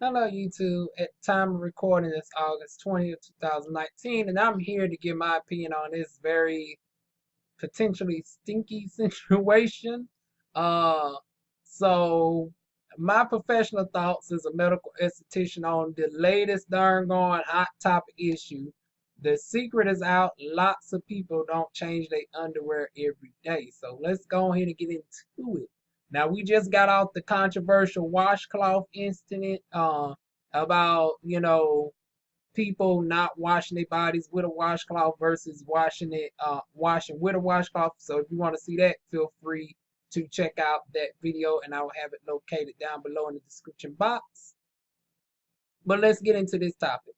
Hello, YouTube. At the time of recording, it's August 20th, 2019, and I'm here to give my opinion on this very potentially stinky situation. Uh, so, my professional thoughts as a medical esthetician on the latest darn gone hot topic issue. The secret is out. Lots of people don't change their underwear every day. So, let's go ahead and get into it. Now, we just got off the controversial washcloth incident about, people not washing their bodies with a washcloth versus washing with a washcloth. So if you want to see that, feel free to check out that video, and I will have it located down below in the description box. But let's get into this topic.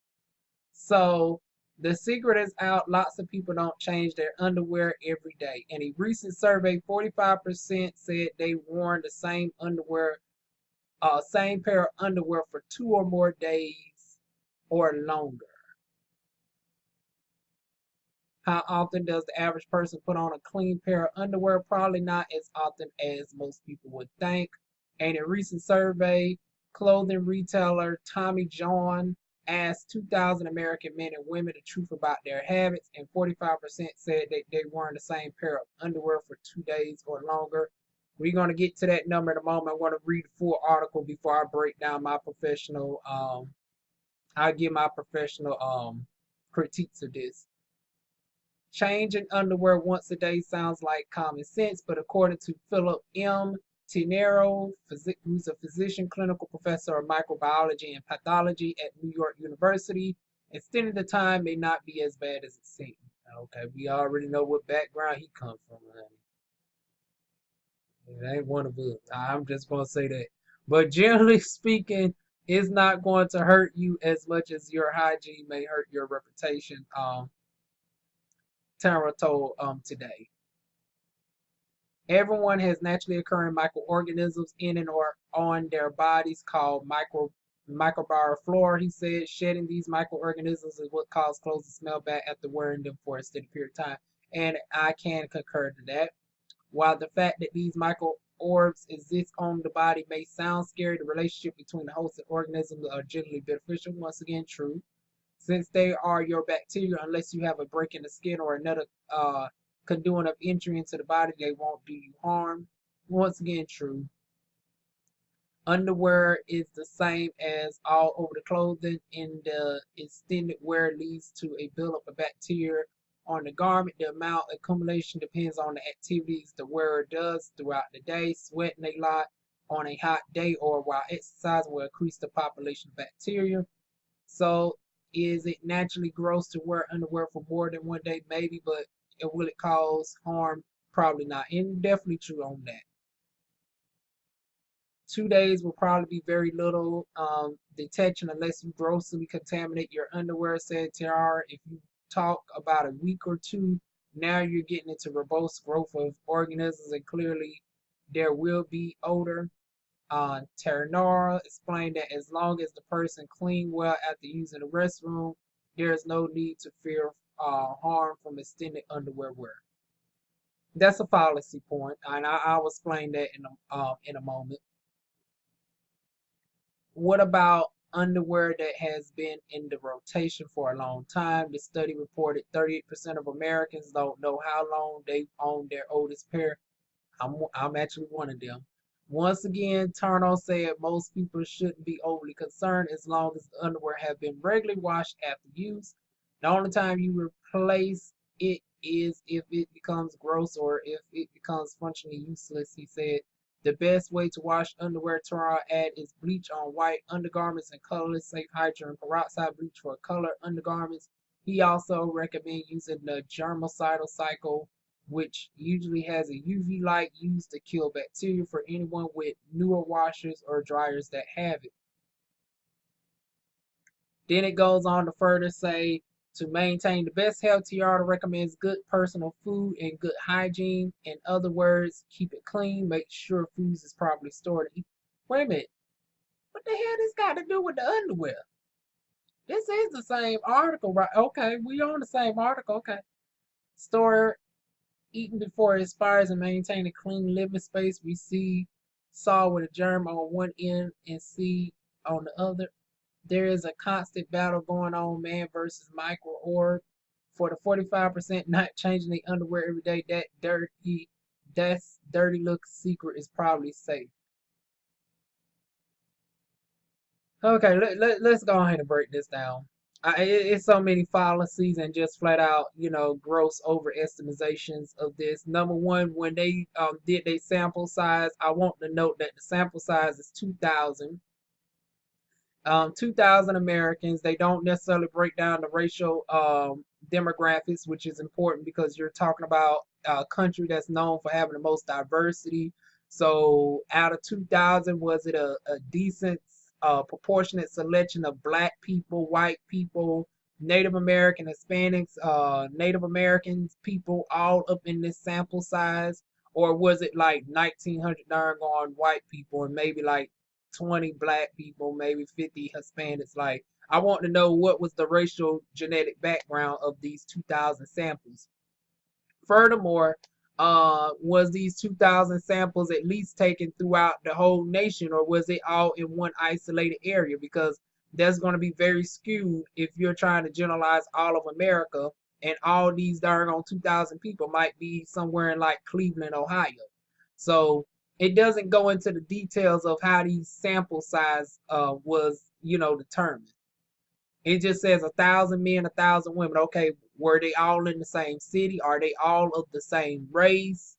So the secret is out. Lots of people don't change their underwear every day. In a recent survey, 45% said they worn the same pair of underwear for 2 or more days or longer. How often does the average person put on a clean pair of underwear? Probably not as often as most people would think. In a recent survey, clothing retailer Tommy John asked 2,000 American men and women the truth about their habits, and 45% said that they wearing the same pair of underwear for 2 days or longer. We're going to get to that number in a moment. I want to read the full article before I break down my I give my professional critiques of this. Changing underwear once a day sounds like common sense, but according to Philip M. Tinero, who's a physician, clinical professor of microbiology and pathology at New York University, extending the time may not be as bad as it seems. Okay, we already know what background he comes from, honey. It ain't one of us. I'm just gonna say that. But generally speaking, it's not going to hurt you as much as your hygiene may hurt your reputation. Tara told today. Everyone has naturally occurring microorganisms in and or on their bodies called microbial flora. He said shedding these microorganisms is what causes clothes to smell bad after wearing them for a steady period of time. And I can concur to that. While the fact that these microorganisms exist on the body may sound scary, the relationship between the host and organisms are generally beneficial. Once again, true. Since they are your bacteria, unless you have a break in the skin or another conduit of entry into the body, they won't do you harm. Once again, true. Underwear is the same as all over the clothing. In the extended wear leads to a buildup of bacteria on the garment. The amount of accumulation depends on the activities the wearer does throughout the day. Sweating a lot on a hot day or while exercising will increase the population of bacteria. So is it naturally gross to wear underwear for more than one day? Maybe, but will it cause harm? Probably not. And definitely true on that. 2 days will probably be very little detection unless you grossly contaminate your underwear, said Tiara. If you talk about a week or two, now you're getting into robust growth of organisms, and clearly there will be odor. Terranora explained that as long as the person clean well after using the restroom, there is no need to fear harm from extended underwear wear. That's a fallacy point, and I'll explain that in a moment. What about underwear that has been in the rotation for a long time? The study reported 38% of Americans don't know how long they've owned their oldest pair. I'm actually one of them. Once again, Turno said most people shouldn't be overly concerned as long as the underwear have been regularly washed after use. The only time you replace it is if it becomes gross or if it becomes functionally useless, he said. The best way to wash underwear, Turno add, is bleach on white undergarments and colorless safe hydrogen peroxide bleach for colored undergarments. He also recommends using the germicidal cycle, which usually has a UV light used to kill bacteria for anyone with newer washers or dryers that have it. Then it goes on to further say to maintain the best health, Tiara recommends good personal food and good hygiene. In other words, keep it clean, make sure food is properly stored. Wait a minute, what the hell this got to do with the underwear? This is the same article, right? Okay, we on the same article. Okay. Store eating before it expires and maintain a clean living space. We saw with a germ on one end and see on the other. There is a constant battle going on, man versus microorb. For the 45% not changing the underwear every day, that's dirty look secret is probably safe. Okay, let's go ahead and break this down. It's so many fallacies and just flat out, gross overestimations of this. Number one, when they did their sample size, I want to note that the sample size is 2,000. 2,000 Americans. They don't necessarily break down the racial demographics, which is important because you're talking about a country that's known for having the most diversity. So, out of 2,000, was it a decent, proportionate selection of Black people, white people, Native American, Hispanics, Native Americans, people all up in this sample size? Or was it like 1,900 darn gone white people and maybe like 20 Black people, maybe 50 Hispanics? Like, I want to know what was the racial genetic background of these 2,000 samples. Furthermore, was these 2,000 samples at least taken throughout the whole nation, or was it all in one isolated area? Because that's going to be very skewed if you're trying to generalize all of America, and all these darn on 2,000 people might be somewhere in like Cleveland, Ohio. So it doesn't go into the details of how these sample size was, determined. It just says 1,000 men, 1,000 women. Okay, were they all in the same city? Are they all of the same race?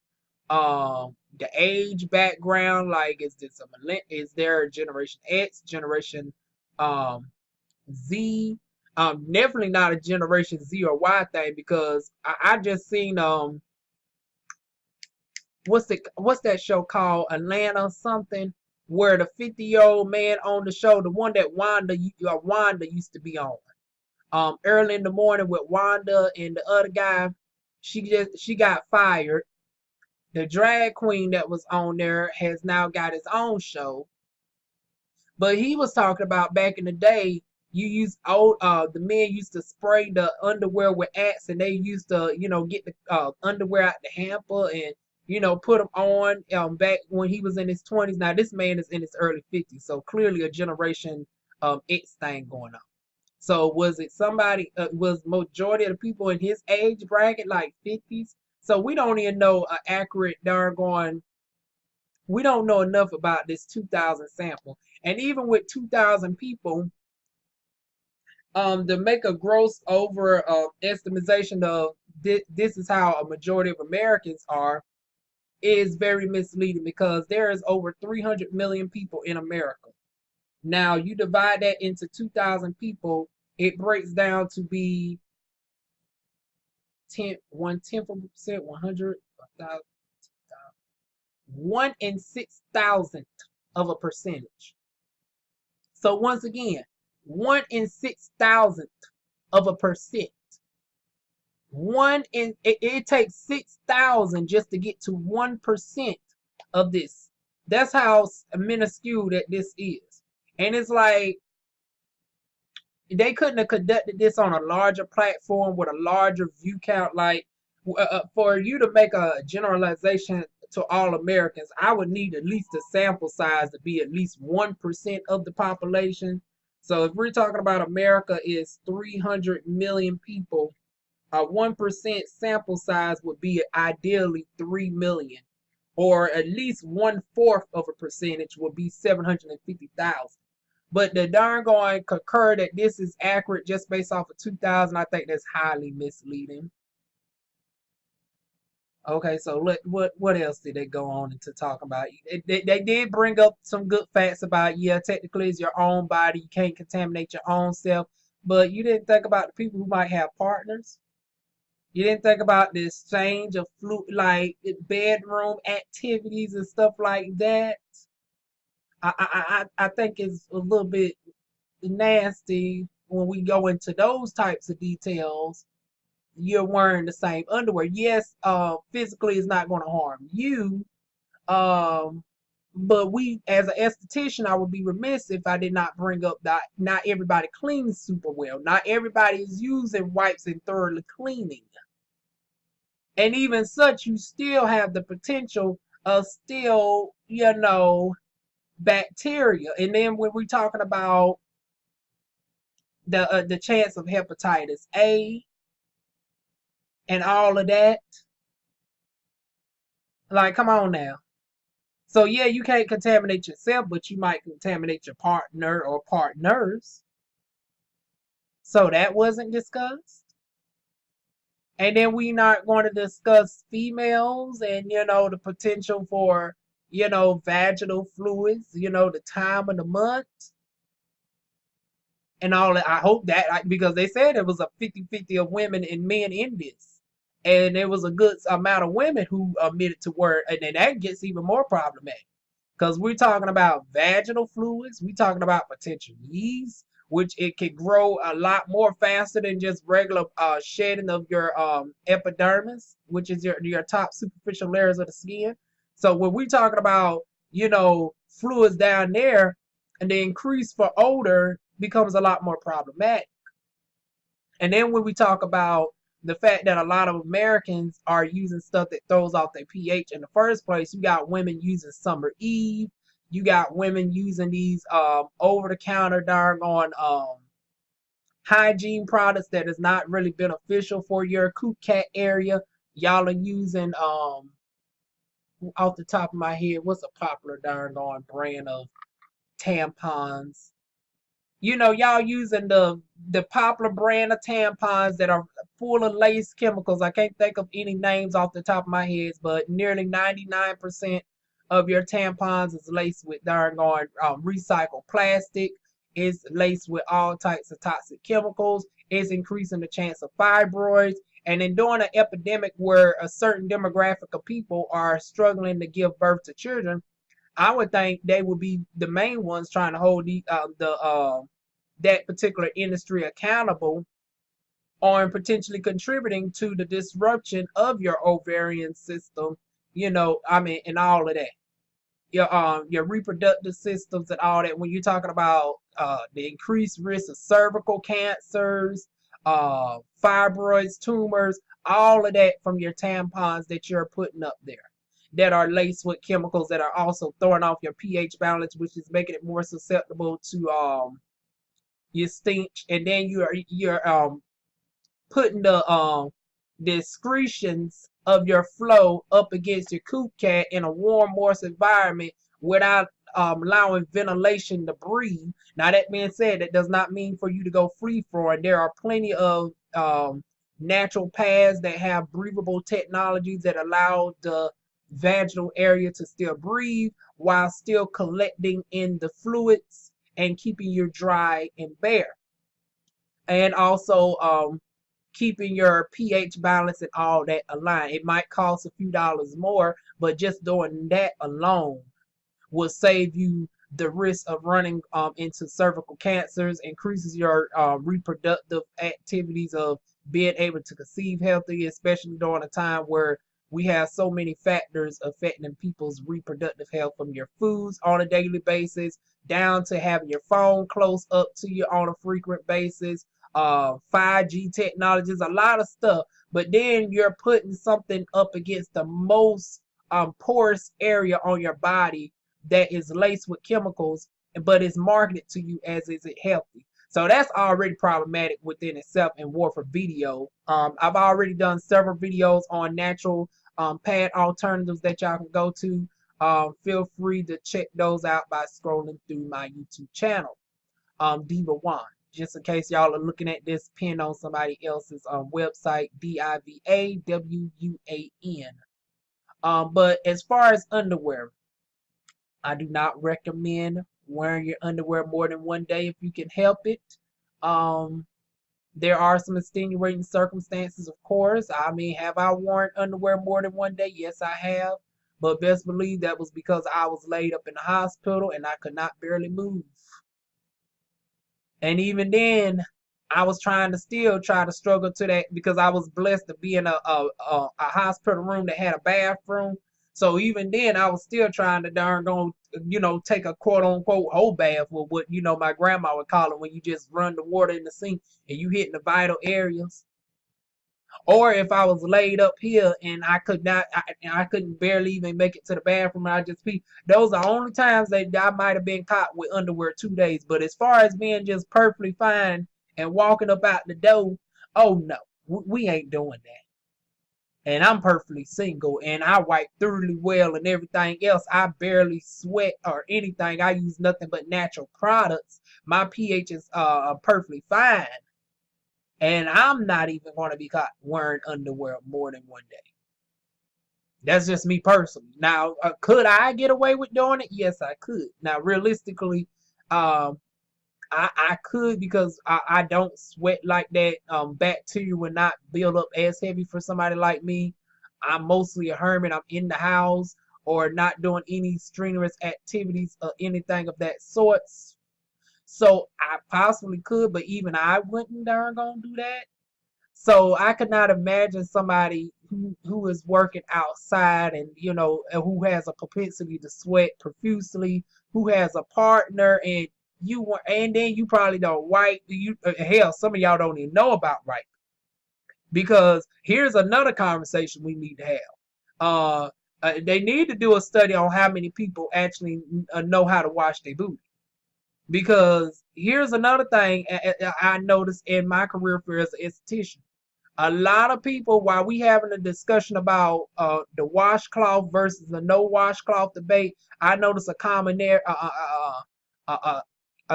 The age background, like is there a Generation X, Generation um Z? Definitely not a Generation Z or Y thing because I just seen what's that show called, Atlanta something, where the 50-year-old man on the show, the one that Wanda used to be on, early in the morning with Wanda and the other guy. She got fired. The drag queen that was on there has now got his own show. But he was talking about back in the day, you used the men used to spray the underwear with Axe, and they used to, get the underwear out the hamper and put them on back when he was in his 20s. Now this man is in his early 50s, so clearly a generation X thing going on. So was it somebody? Was majority of the people in his age bracket like 50s? So we don't even know an accurate darn. We don't know enough about this 2,000 sample, and even with 2,000 people, to make a gross over estimation of this is how a majority of Americans are is very misleading because there is over 300 million people in America. Now you divide that into 2,000 people, it breaks down to be 1/10%, 100, 1,000, 1 in 6,000 of a percentage. So once again, 1 in 6,000 of a percent. It takes 6,000 just to get to 1% of this. That's how minuscule that this is. And it's like they couldn't have conducted this on a larger platform with a larger view count. Like, for you to make a generalization to all Americans, I would need at least a sample size to be at least 1% of the population. So if we're talking about America is 300 million people, a 1% sample size would be ideally 3 million, or at least 1/4 of a percentage would be 750,000. But the darn going concur that this is accurate just based off of 2,000, I think that's highly misleading. Okay, so what else did they go on into talk about? They did bring up some good facts about, yeah, technically it's your own body, you can't contaminate your own self, but you didn't think about the people who might have partners. You didn't think about the exchange of like bedroom activities and stuff like that. I think it's a little bit nasty when we go into those types of details. You're wearing the same underwear. Yes, physically it's not going to harm you. Um, but we, as an esthetician, I would be remiss if I did not bring up that not everybody cleans super well. Not everybody is using wipes and thoroughly cleaning. And even such, you still have the potential of still, bacteria. And then when we're talking about the chance of hepatitis A and all of that, like, come on now. So yeah, you can't contaminate yourself, but you might contaminate your partner or partners. So that wasn't discussed. And then we not going to discuss females and the potential for vaginal fluids, the time of the month and all that. I hope that because they said it was a 50-50 of women and men in this. And there was a good amount of women who admitted to word, and then that gets even more problematic. Because we're talking about vaginal fluids, we're talking about potential yeast, which it can grow a lot more faster than just regular shedding of your epidermis, which is your top superficial layers of the skin. So when we're talking about, fluids down there, and the increase for odor becomes a lot more problematic. And then when we talk about the fact that a lot of Americans are using stuff that throws off their pH in the first place, you got women using Summer Eve, you got women using these over the counter doggone hygiene products that is not really beneficial for your coop cat area. Y'all are using off the top of my head, what's a popular doggone brand of tampons? Y'all using the popular brand of tampons that are full of lace chemicals. I can't think of any names off the top of my head, but nearly 99% of your tampons is laced with darn recycled plastic. It's laced with all types of toxic chemicals. It's increasing the chance of fibroids. And then during an epidemic where a certain demographic of people are struggling to give birth to children, I would think they would be the main ones trying to hold the that particular industry accountable on potentially contributing to the disruption of your ovarian system. I mean, and all of that. Your reproductive systems and all that. When you're talking about the increased risk of cervical cancers, fibroids, tumors, all of that from your tampons that you're putting up there that are laced with chemicals that are also throwing off your pH balance, which is making it more susceptible to your stench. And then you're putting the excretions of your flow up against your coop cat in a warm, moist environment without allowing ventilation to breathe. Now, that being said, that does not mean for you to go free flowing. There are plenty of natural paths that have breathable technologies that allow the vaginal area to still breathe while still collecting in the fluids and keeping you dry and bare. And also keeping your pH balance and all that aligned. It might cost a few dollars more, but just doing that alone will save you the risk of running into cervical cancers, increases your reproductive activities of being able to conceive healthy, especially during a time where we have so many factors affecting people's reproductive health, from your foods on a daily basis down to having your phone close up to you on a frequent basis, 5G technologies, a lot of stuff. But then you're putting something up against the most porous area on your body that is laced with chemicals, but is marketed to you as is it healthy. So that's already problematic within itself and war for video. I've already done several videos on natural pad alternatives that y'all can go to. Feel free to check those out by scrolling through my YouTube channel, Diva One. Just in case y'all are looking at this pin on somebody else's website, DIVAWUAN. But as far as underwear, I do not recommend wearing your underwear more than one day if you can help it. Um, there are some extenuating circumstances, of course. I mean, have I worn underwear more than one day? Yes, I have. But best believe that was because I was laid up in the hospital and I could not barely move. And even then, I was trying to still try to struggle to that because I was blessed to be in a hospital room that had a bathroom. So even then, I was still trying to darn go, take a quote unquote whole bath with what my grandma would call it when you just run the water in the sink and you hitting the vital areas. Or if I was laid up here and I couldn't barely even make it to the bathroom and I just pee. Those are the only times that I might have been caught with underwear 2 days. But as far as being just perfectly fine and walking up out the door, oh no, we ain't doing that. And I'm perfectly single and I wipe thoroughly well and everything else. I barely sweat or anything. I use nothing but natural products. My pH is perfectly fine. And I'm not even going to be caught wearing underwear more than 1 day. That's just me personally. Now, could I get away with doing it? Yes, I could. Now, realistically, um, I could because I don't sweat like that. Bacteria will not build up as heavy for somebody like me. I'm mostly a hermit. I'm in the house or not doing any strenuous activities or anything of that sort. So I possibly could, but even I wouldn't darn gonna do that. So I could not imagine somebody who is working outside and who has a propensity to sweat profusely, who has a partner and then you probably don't wipe. Hell, some of y'all don't even know about right, because here's another conversation we need to have. They need to do a study on how many people actually know how to wash their booty. Because here's another thing I noticed in my career for as an esthetician. A lot of people, while we having a discussion about the washcloth versus the no washcloth debate, I notice a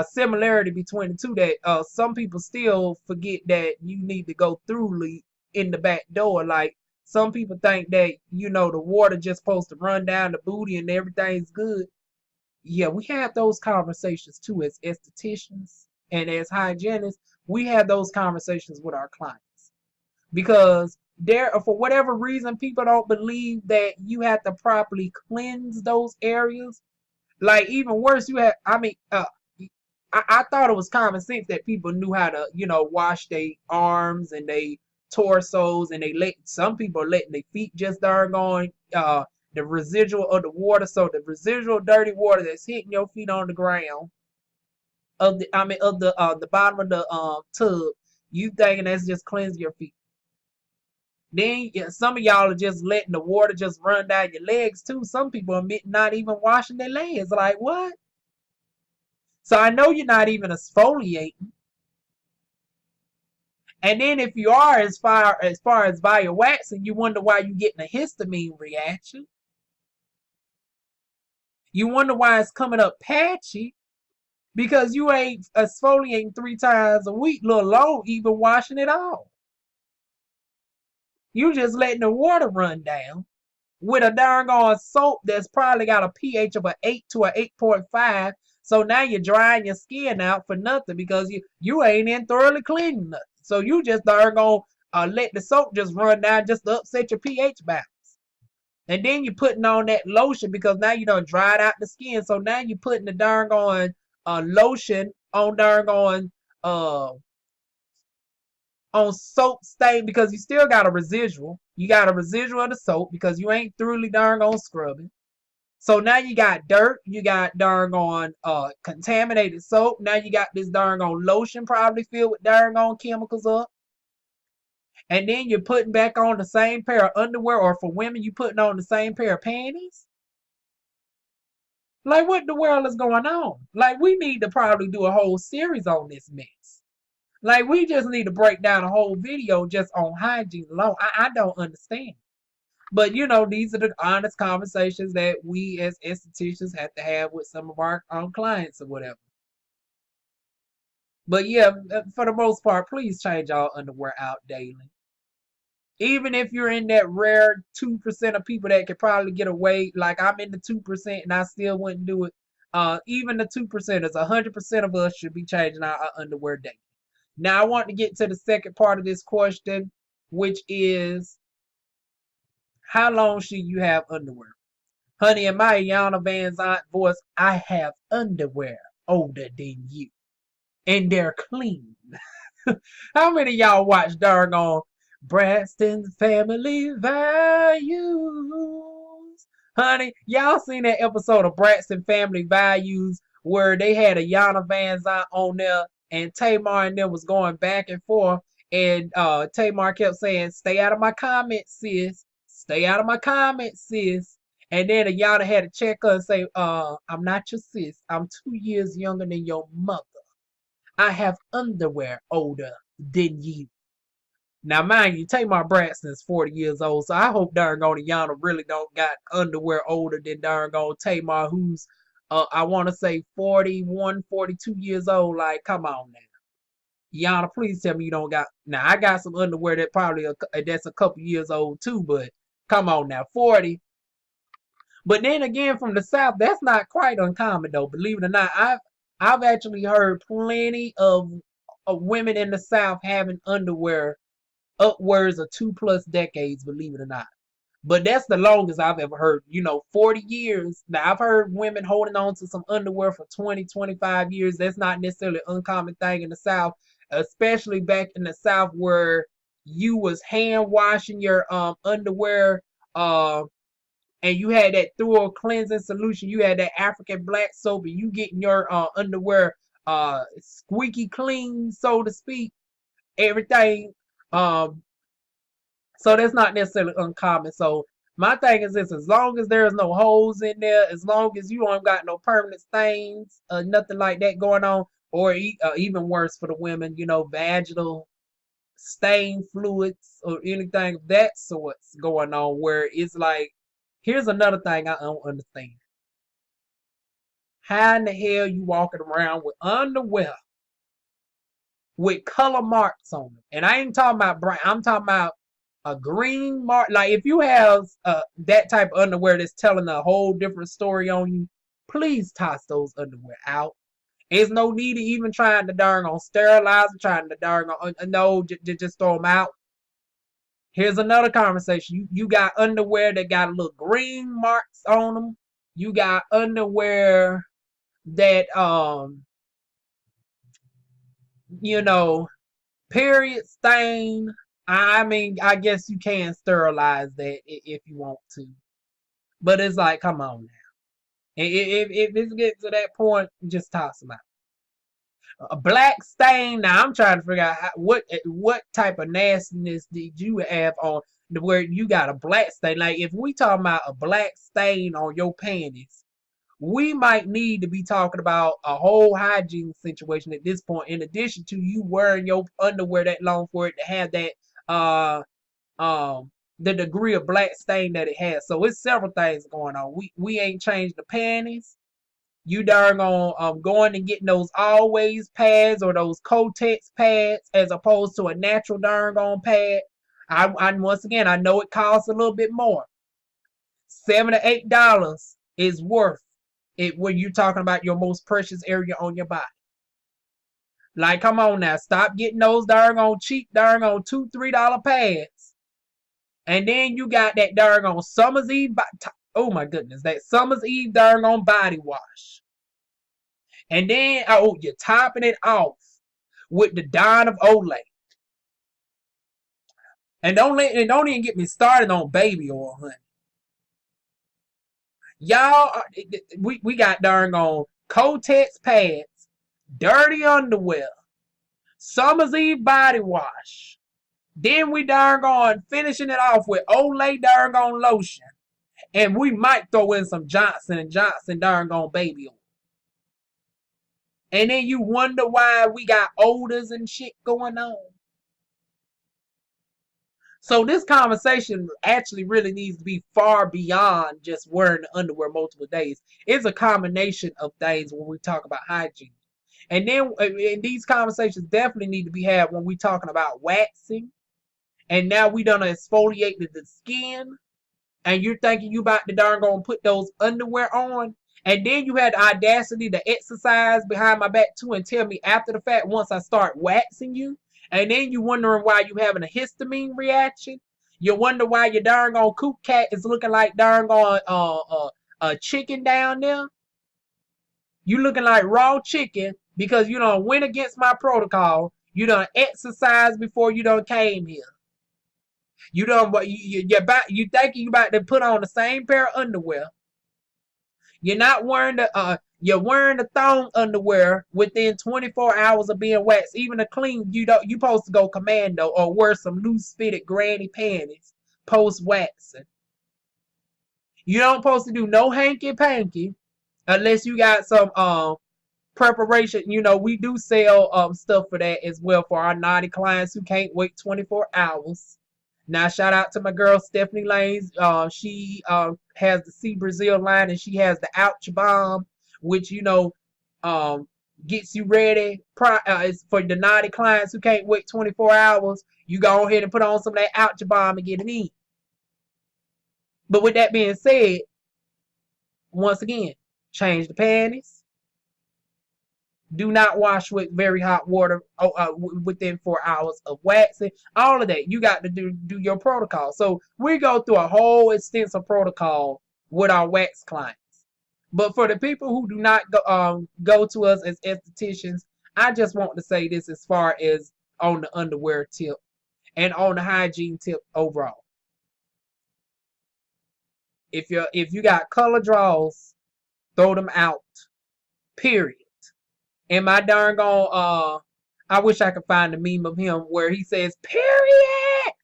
similarity between the two, that some people still forget that you need to go through in the back door. Like some people think that the water just supposed to run down the booty and everything's good. Yeah, we have those conversations too as estheticians and as hygienists. We have those conversations with our clients because there, for whatever reason, people don't believe that you have to properly cleanse those areas. Like even worse, you have. I mean, I thought it was common sense that people knew how to, wash their arms and they torsos, and they let some people are letting their feet just darn going. The residual of the water, so the residual dirty water that's hitting your feet on the ground of the bottom of the tub, you thinking that's just cleansing your feet. Then some of y'all are just letting the water just run down your legs too. Some people are not even washing their legs. Like what? So I know you're not even exfoliating. And then if you are as far as via waxing, you wonder why you're getting a histamine reaction. You wonder why it's coming up patchy because you ain't exfoliating 3 times a week, let alone even washing it off. You just letting the water run down with a darn on soap that's probably got a pH of an 8 to a 8.5. So now you're drying your skin out for nothing because you ain't in thoroughly cleaning nothing. So you just darn gonna let the soap just run down just to upset your pH balance. And then you're putting on that lotion because now you done dried out the skin. So now you're putting the darn on lotion on darn on soap stain because you still got a residual. You got a residual of the soap because you ain't thoroughly darn on scrubbing. So now you got dirt, you got darn on contaminated soap. Now you got this darn on lotion probably filled with darn on chemicals up. And then you're putting back on the same pair of underwear, or for women, you putting on the same pair of panties. Like what in the world is going on? Like we need to probably do a whole series on this mess. Like we just need to break down a whole video just on hygiene alone. I don't understand. But these are the honest conversations that we as estheticians have to have with some of our clients or whatever. But yeah, for the most part, please change y'all underwear out daily. Even if you're in that rare 2% of people that could probably get away, like I'm in the 2% and I still wouldn't do it. Even the 2%ers, 100% of us should be changing our underwear daily. Now I want to get to the second part of this question, which is how long should you have underwear? Honey, in my Yana Van Zant voice, I have underwear older than you. And they're clean. How many of y'all watch doggone Braxton's Family Values? Honey, y'all seen that episode of Braxton Family Values where they had a Yana Van Zant on there and Tamar and them was going back and forth And Tamar kept saying, "Stay out of my comments, sis. Stay out of my comments, sis." And then Ayana had to check her and say, "I'm not your sis. I'm 2 years younger than your mother. I have underwear older than you." Now, mind you, Tamar Braxton's 40 years old, so I hope darn gone Ayana really don't got underwear older than darn gone Tamar, who's I want to say 41, 42 years old. Like, come on now. Yana, please tell me you don't got. Now I got some underwear that probably that's a couple years old too, but come on now, 40. But then again, from the South, that's not quite uncommon though. Believe it or not, I've actually heard plenty of women in the South having underwear upwards of 2+ decades. Believe it or not. But that's the longest I've ever heard. 40 years. Now, I've heard women holding on to some underwear for 20, 25 years. That's not necessarily an uncommon thing in the South, especially back in the South where you was hand washing your underwear uh, and you had that thorough cleansing solution. You had that African black soap and you getting your underwear squeaky clean, so to speak. Everything. Um, so that's not necessarily uncommon. So my thing is this: as long as there's no holes in there, as long as you don't got no permanent stains, nothing like that going on, or even worse for the women, vaginal stain fluids or anything of that sort's going on, where it's like, here's another thing I don't understand: how in the hell you walking around with underwear with color marks on them? And I ain't talking about brown. I'm talking about a green mark. Like if you have that type of underwear that's telling a whole different story on you, please toss those underwear out. There's no need to even trying to darn on sterilize them, trying to darn on no, just throw them out. Here's another conversation. You got underwear that got a little green marks on them. You got underwear that you know period stain. I mean, I guess you can sterilize that if you want to, but it's like, come on now. If it gets to that point, just toss them out. A black stain. Now I'm trying to figure out what type of nastiness did you have on where you got a black stain. Like if we talking about a black stain on your panties, we might need to be talking about a whole hygiene situation at this point. In addition to you wearing your underwear that long for it to have that uh the degree of black stain that it has. So it's several things going on. We ain't changed the panties. You darn on going and getting those always pads or those Kotex pads as opposed to a natural darn on pad. I once again I know it costs a little bit more. $7 to $8 is worth it when you're talking about your most precious area on your body. Like, come on now, stop getting those darn on cheap darn on $2, $3 pads. And then you got that darn on Summer's Eve. Oh my goodness, that Summer's Eve darn on body wash. And then you're topping it off with the Dawn of Olay. And don't even get me started on baby oil, honey. Y'all, we got darn on Kotex pads, dirty underwear, Summer's Eve body wash. Then we darn on finishing it off with Olay darn on lotion. And we might throw in some Johnson and Johnson darn on baby oil. And then you wonder why we got odors and shit going on. So this conversation actually really needs to be far beyond just wearing the underwear multiple days. It's a combination of things when we talk about hygiene. And then and these conversations definitely need to be had when we're talking about waxing. And now we done exfoliate the skin. And you're thinking you about to darn gonna put those underwear on. And then you had the audacity to exercise behind my back too and tell me after the fact once I start waxing you. And then you wondering why you having a histamine reaction. You wonder why your darn on coop cat is looking like darn on a chicken down there. You looking like raw chicken because you done went against my protocol. You done exercised before you done came here. You done you thinking you about to put on the same pair of underwear. You're not wearing You're wearing the thong underwear within 24 hours of being waxed. Even a clean, you supposed to go commando or wear some loose fitted granny panties post waxing. You don't supposed to do no hanky panky unless you got some preparation. We do sell stuff for that as well for our naughty clients who can't wait 24 hours. Now shout out to my girl Stephanie Lanes. She has the Sea Brazil line, and she has the Ouch Bomb, which um gets you ready. It's for the naughty clients who can't wait 24 hours. You go ahead and put on some of that Ouch Bomb and get it in. But with that being said, once again, change the panties. Do not wash with very hot water within 4 hours of waxing. All of that, you got to do your protocol. So we go through a whole extensive protocol with our wax clients. But for the people who do not go to us as estheticians, I just want to say this as far as on the underwear tip and on the hygiene tip overall. If you got color draws, throw them out. Period. And my darn gone, I wish I could find the meme of him where he says, period.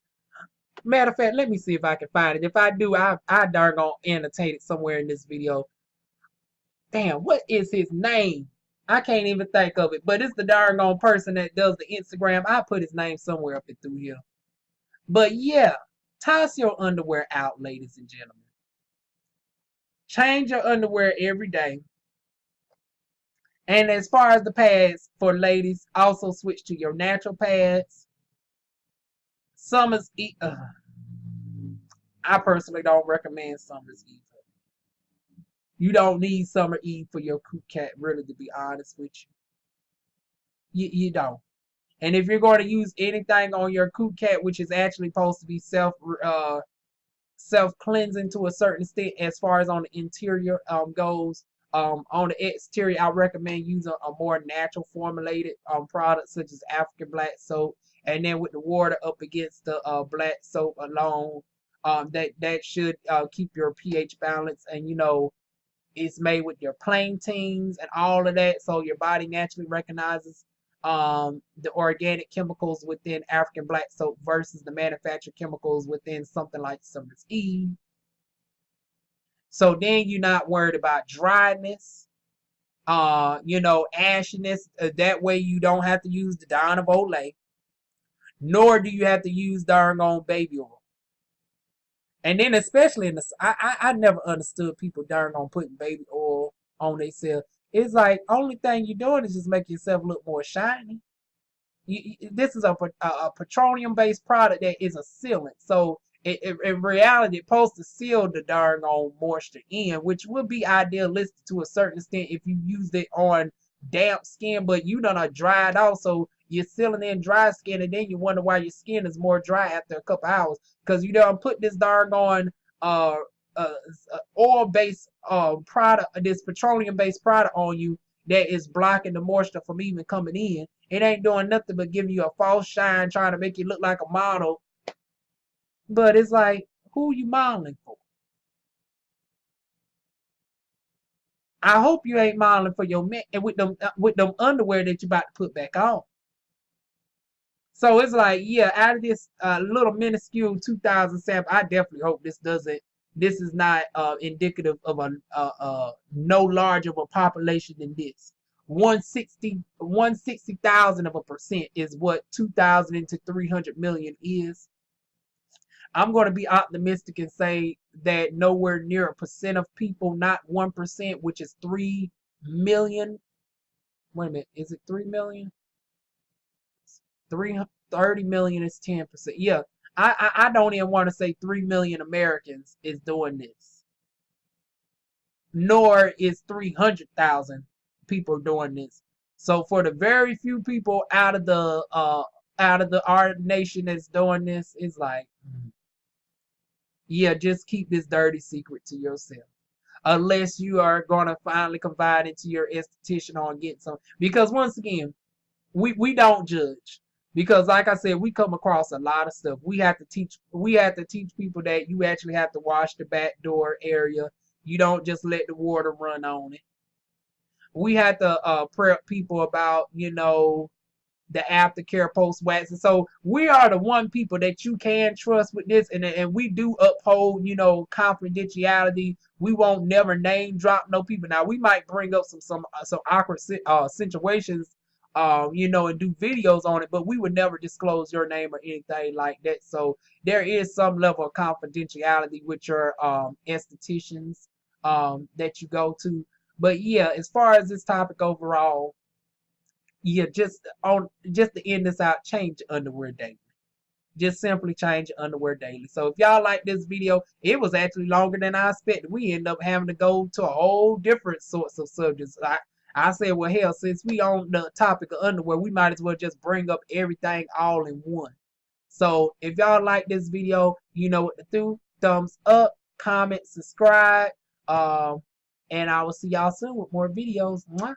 Matter of fact, let me see if I can find it. If I do, I darn gone annotate it somewhere in this video. Damn, what is his name? I can't even think of it. But it's the darn gone person that does the Instagram. I put his name somewhere up and through here. But yeah, toss your underwear out, ladies and gentlemen. Change your underwear every day. And as far as the pads for ladies, also switch to your natural pads. Summer's Eve. I personally don't recommend Summer's Eve. You don't need Summer Eve for your coot cat, really, to be honest with you. You don't. And if you're going to use anything on your coot cat, which is actually supposed to be self cleansing to a certain extent, as far as on the interior goes. On the exterior, I recommend using a more natural formulated product such as African black soap, and then with the water up against the black soap alone, that should keep your pH balance. And it's made with your plantains and all of that, so your body naturally recognizes the organic chemicals within African black soap versus the manufactured chemicals within something like Summer's Eve. So then you're not worried about dryness, ashiness. That way you don't have to use the Dawn of Olay, nor do you have to use darn on baby oil. And then especially in the, I never understood people darn on putting baby oil on themselves. It's like only thing you're doing is just make yourself look more shiny. This is a petroleum-based product that is a sealant. So in reality, it's supposed to seal the darn on moisture in, which would be idealistic to a certain extent if you used it on damp skin, but you done are dried out, so you're sealing in dry skin, and then you wonder why your skin is more dry after a couple hours because you done put this darn on oil-based product, this petroleum-based product on you that is blocking the moisture from even coming in. It ain't doing nothing but giving you a false shine, trying to make you look like a model. But it's like, who you modeling for? I hope you ain't modeling for your men and with them underwear that you about to put back on. So it's like, yeah, out of this little minuscule 2,000 sample, I definitely hope this doesn't. This is not indicative of a no larger of a population than this. 160,000 of a percent is what 2,000 into 300 million is. I'm going to be optimistic and say that nowhere near a percent of people, not 1%, which is 3 million. Wait a minute, is it 3 million? 30 million is 10%. Yeah, I don't even want to say 3 million Americans is doing this. Nor is 300,000 people doing this. So for the very few people out of our nation that's doing this, it's like, yeah, just keep this dirty secret to yourself. Unless you are gonna finally confide into your esthetician on getting some, because once again, we don't judge. Because like I said, we come across a lot of stuff. We have to teach people that you actually have to wash the back door area. You don't just let the water run on it. We had to prep people about, the aftercare post waxing. So we are the one people that you can trust with this, and we do uphold, confidentiality. We won't never name drop no people. Now we might bring up some awkward situations, and do videos on it, but we would never disclose your name or anything like that. So there is some level of confidentiality with your estheticians that you go to. But yeah, as far as this topic overall, yeah, just to end this out, change your underwear daily. Just simply change your underwear daily. So if y'all like this video, it was actually longer than I expected. We end up having to go to a whole different sorts of subjects. I said, well, hell, since we on the topic of underwear, we might as well just bring up everything all in one. So if y'all like this video, you know what to do. Thumbs up, comment, subscribe, um, and I will see y'all soon with more videos. Mwah.